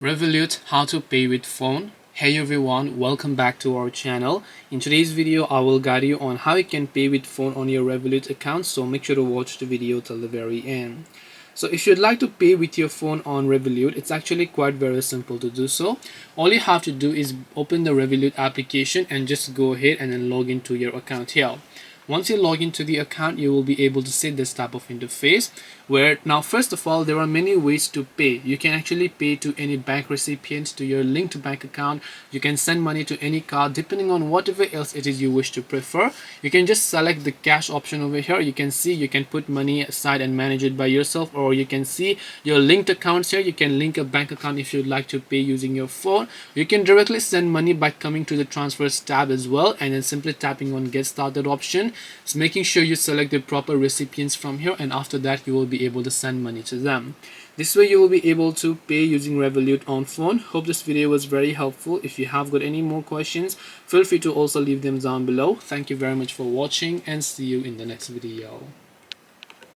Revolut, how to pay with phone. Hey everyone, welcome back to our channel. In today's video I will guide you on how you can pay with phone on your Revolut account, so make sure to watch the video till the very end. So if you'd like to pay with your phone on Revolut, it's actually quite very simple to do so. All you have to do is open the Revolut application and just go ahead and then log into your account here. Once you log into the account, you will be able to see this type of interface where now first of all there are many ways to pay. You can actually pay to any bank recipient, to your linked bank account. You can send money to any card depending on whatever else it is you wish to prefer. You can just select the cash option over here. You can see you can put money aside and manage it by yourself, or you can see your linked accounts here. You can link a bank account if you'd like to pay using your phone. You can directly send money by coming to the transfers tab as well and then simply tapping on get started option. So making sure you select the proper recipients from here, and after that you will be able to send money to them. This way you will be able to pay using Revolut on phone. Hope this video was very helpful. If you have got any more questions, feel free to also leave them down below. Thank you very much for watching and see you in the next video.